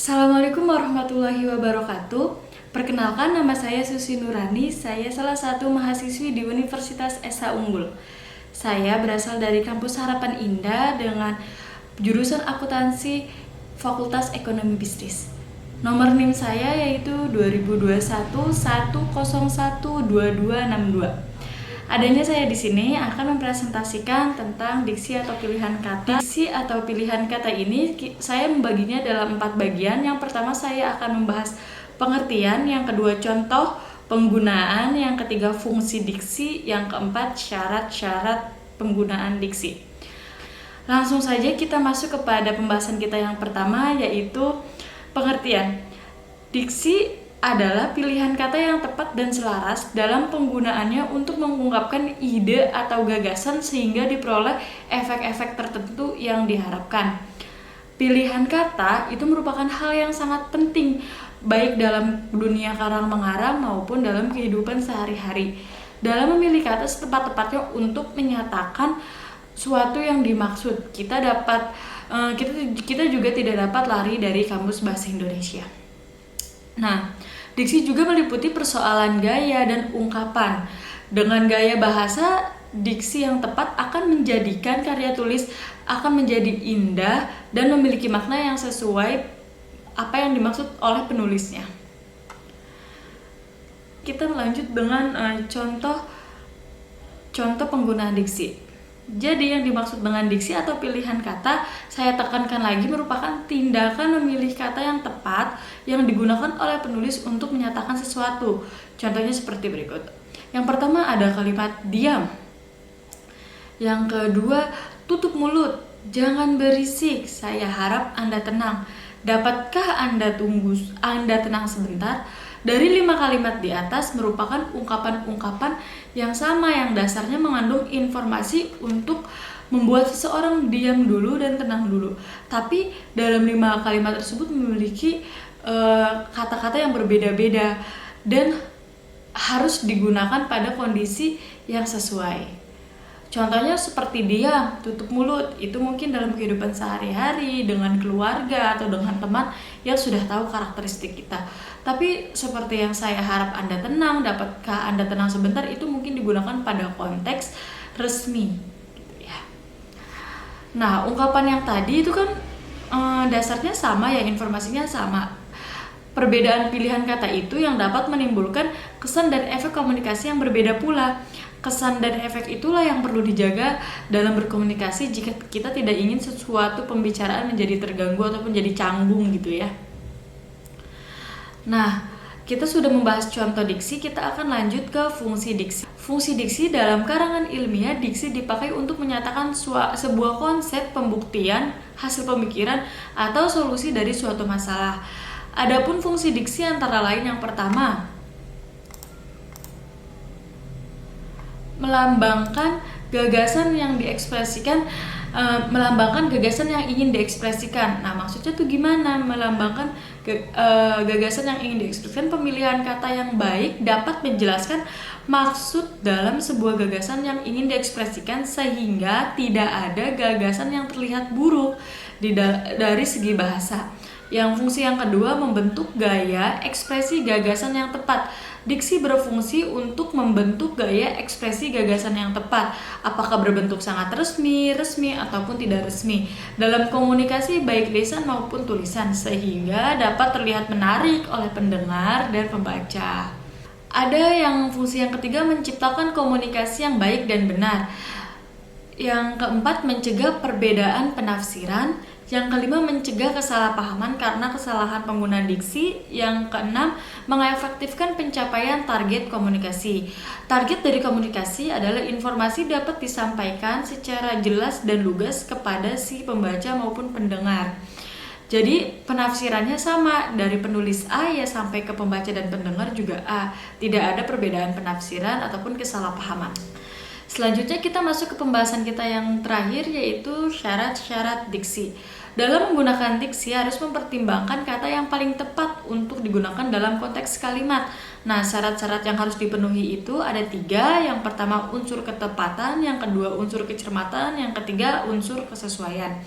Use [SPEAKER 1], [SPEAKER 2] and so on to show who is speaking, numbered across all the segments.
[SPEAKER 1] Assalamualaikum warahmatullahi wabarakatuh. Perkenalkan, nama saya Susi Nurani. Saya salah satu mahasiswi di Universitas Esa Unggul. Saya berasal dari kampus Harapan Indah dengan jurusan akuntansi Fakultas Ekonomi Bisnis. Nomor NIM saya yaitu 2021 1012262. Adanya saya di sini akan mempresentasikan tentang diksi atau pilihan kata. Diksi atau pilihan kata ini saya membaginya dalam 4 bagian. Yang pertama saya akan membahas pengertian, yang kedua contoh penggunaan, yang ketiga fungsi diksi, yang keempat syarat-syarat penggunaan diksi. Langsung saja kita masuk kepada pembahasan kita yang pertama, yaitu pengertian. Diksi adalah pilihan kata yang tepat dan selaras dalam penggunaannya untuk mengungkapkan ide atau gagasan sehingga diperoleh efek-efek tertentu yang diharapkan. Pilihan kata itu merupakan hal yang sangat penting baik dalam dunia karang-mengarang maupun dalam kehidupan sehari-hari. Dalam memilih kata setepat-tepatnya untuk menyatakan suatu yang dimaksud, kita juga tidak dapat lari dari kamus bahasa Indonesia. Nah, diksi juga meliputi persoalan gaya dan ungkapan. Dengan gaya bahasa, diksi yang tepat akan menjadikan karya tulis akan menjadi indah dan memiliki makna yang sesuai apa yang dimaksud oleh penulisnya. Kita lanjut dengan contoh penggunaan diksi. Jadi yang dimaksud dengan diksi atau pilihan kata, saya tekankan lagi, merupakan tindakan memilih kata yang tepat yang digunakan oleh penulis untuk menyatakan sesuatu. Contohnya seperti berikut. Yang pertama ada kalimat diam. Yang kedua, tutup mulut, jangan berisik, saya harap Anda tenang. Dapatkah Anda tenang sebentar? Dari 5 kalimat di atas merupakan ungkapan-ungkapan yang sama yang dasarnya mengandung informasi untuk membuat seseorang diam dulu dan tenang dulu. Tapi dalam 5 kalimat tersebut memiliki kata-kata yang berbeda-beda dan harus digunakan pada kondisi yang sesuai. Contohnya seperti diam, tutup mulut, itu mungkin dalam kehidupan sehari-hari dengan keluarga atau dengan teman yang sudah tahu karakteristik kita. Tapi seperti yang saya harap Anda tenang, dapatkah Anda tenang sebentar, itu mungkin digunakan pada konteks resmi gitu ya. Nah, ungkapan yang tadi itu kan dasarnya sama ya, informasinya sama. Perbedaan pilihan kata itu yang dapat menimbulkan kesan dan efek komunikasi yang berbeda pula. Kesan dan efek itulah yang perlu dijaga dalam berkomunikasi jika kita tidak ingin sesuatu pembicaraan menjadi terganggu ataupun jadi canggung gitu ya. Nah, kita sudah membahas contoh diksi, kita akan lanjut ke fungsi diksi. Fungsi diksi dalam karangan ilmiah, diksi dipakai untuk menyatakan sebuah konsep, pembuktian, hasil pemikiran, atau solusi dari suatu masalah. Adapun fungsi diksi antara lain yang pertama, melambangkan gagasan yang diekspresikan, melambangkan gagasan yang ingin diekspresikan. Nah, maksudnya tuh gimana melambangkan gagasan yang ingin diekspresikan? Pemilihan kata yang baik dapat menjelaskan maksud dalam sebuah gagasan yang ingin diekspresikan sehingga tidak ada gagasan yang terlihat buruk dari segi bahasa. Yang fungsi yang kedua, membentuk gaya ekspresi gagasan yang tepat. Diksi berfungsi untuk membentuk gaya ekspresi gagasan yang tepat, apakah berbentuk sangat resmi, ataupun tidak resmi dalam komunikasi baik lisan maupun tulisan, sehingga dapat terlihat menarik oleh pendengar dan pembaca. Ada yang fungsi yang ketiga, menciptakan komunikasi yang baik dan benar. Yang keempat, mencegah perbedaan penafsiran. Yang kelima, mencegah kesalahpahaman karena kesalahan penggunaan diksi. Yang keenam, mengefektifkan pencapaian target komunikasi. Target dari komunikasi adalah informasi dapat disampaikan secara jelas dan lugas kepada si pembaca maupun pendengar. Jadi penafsirannya sama, dari penulis A ya sampai ke pembaca dan pendengar juga A. Tidak ada perbedaan penafsiran ataupun kesalahpahaman. Selanjutnya kita masuk ke pembahasan kita yang terakhir, yaitu syarat-syarat diksi. Dalam menggunakan diksi harus mempertimbangkan kata yang paling tepat untuk digunakan dalam konteks kalimat. Nah, syarat-syarat yang harus dipenuhi itu ada 3. Yang pertama unsur ketepatan, yang kedua unsur kecermatan, yang ketiga unsur kesesuaian.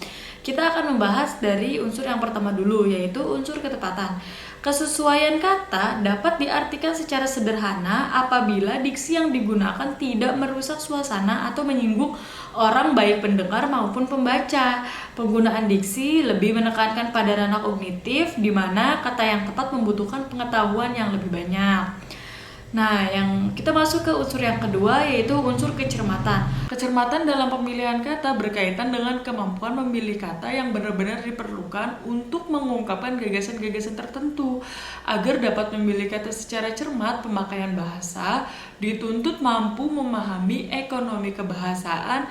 [SPEAKER 1] Kita akan membahas dari unsur yang pertama dulu, yaitu unsur ketepatan. Kesesuaian kata dapat diartikan secara sederhana apabila diksi yang digunakan tidak merusak suasana atau menyinggung orang baik pendengar maupun pembaca. Penggunaan diksi lebih menekankan pada ranah kognitif, di mana kata yang tepat membutuhkan pengetahuan yang lebih banyak. Nah, yang kita masuk ke unsur yang kedua, yaitu unsur kecermatan. Kecermatan dalam pemilihan kata berkaitan dengan kemampuan memilih kata yang benar-benar diperlukan untuk mengungkapkan gagasan-gagasan tertentu. Agar dapat memilih kata secara cermat, pemakaian bahasa dituntut mampu memahami ekonomi kebahasaan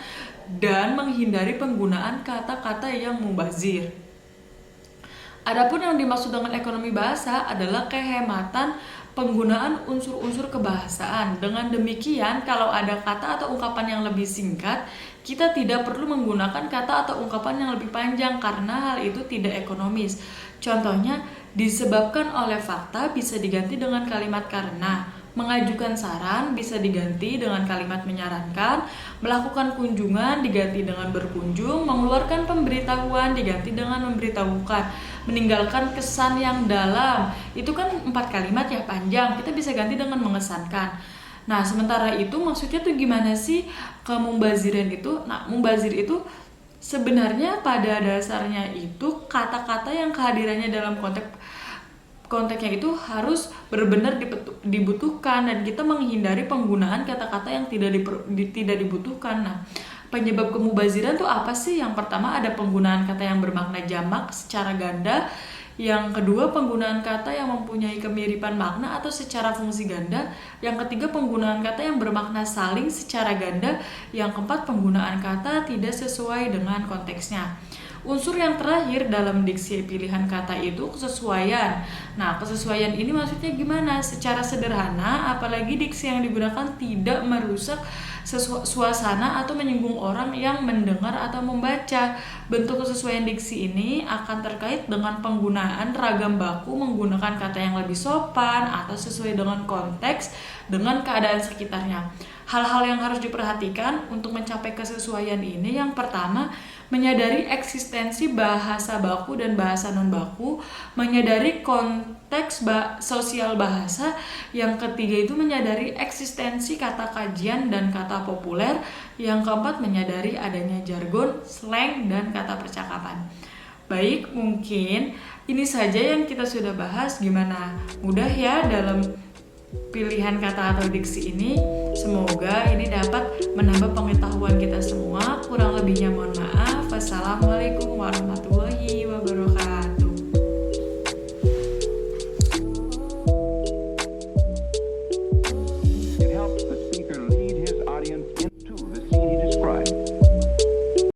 [SPEAKER 1] dan menghindari penggunaan kata-kata yang mubazir. Adapun yang dimaksud dengan ekonomi bahasa adalah kehematan penggunaan unsur-unsur kebahasaan. Dengan demikian, kalau ada kata atau ungkapan yang lebih singkat, kita tidak perlu menggunakan kata atau ungkapan yang lebih panjang karena hal itu tidak ekonomis. Contohnya, disebabkan oleh fakta bisa diganti dengan kalimat karena, mengajukan saran bisa diganti dengan kalimat menyarankan, melakukan kunjungan diganti dengan berkunjung, mengeluarkan pemberitahuan diganti dengan memberitahukan, meninggalkan kesan yang dalam. Itu kan 4 kalimat ya, panjang, kita bisa ganti dengan mengesankan. Nah, sementara itu maksudnya tuh gimana sih kemubaziran itu? Nah, mubazir itu sebenarnya pada dasarnya itu kata-kata yang kehadirannya dalam konteksnya itu harus benar-benar dibutuhkan, dan kita menghindari penggunaan kata-kata yang tidak dibutuhkan. Nah, penyebab kemubaziran tuh apa sih? Yang pertama ada penggunaan kata yang bermakna jamak secara ganda. Yang kedua, penggunaan kata yang mempunyai kemiripan makna atau secara fungsi ganda. Yang ketiga, penggunaan kata yang bermakna saling secara ganda. Yang keempat, penggunaan kata tidak sesuai dengan konteksnya. Unsur yang terakhir dalam diksi pilihan kata itu kesesuaian. Nah, kesesuaian ini maksudnya gimana? Secara sederhana, apalagi diksi yang digunakan tidak merusak suasana atau menyinggung orang yang mendengar atau membaca. Bentuk kesesuaian diksi ini akan terkait dengan penggunaan ragam baku menggunakan kata yang lebih sopan atau sesuai dengan konteks dengan keadaan sekitarnya. Hal-hal yang harus diperhatikan untuk mencapai kesesuaian ini, yang pertama, menyadari eksistensi bahasa baku dan bahasa non-baku, menyadari konteks sosial bahasa. Yang ketiga itu menyadari eksistensi kata kajian dan kata populer. Yang keempat, menyadari adanya jargon, slang, dan kata percakapan. Baik, mungkin ini saja yang kita sudah bahas. Gimana? Mudah ya dalam pilihan kata atau diksi ini? Semoga ini dapat menambah pengetahuan kita semua. Kurang lebihnya mohon maaf. Wassalamualaikum warahmatullahi wabarakatuh.
[SPEAKER 2] It helps the speaker lead his audience into the scene he describes.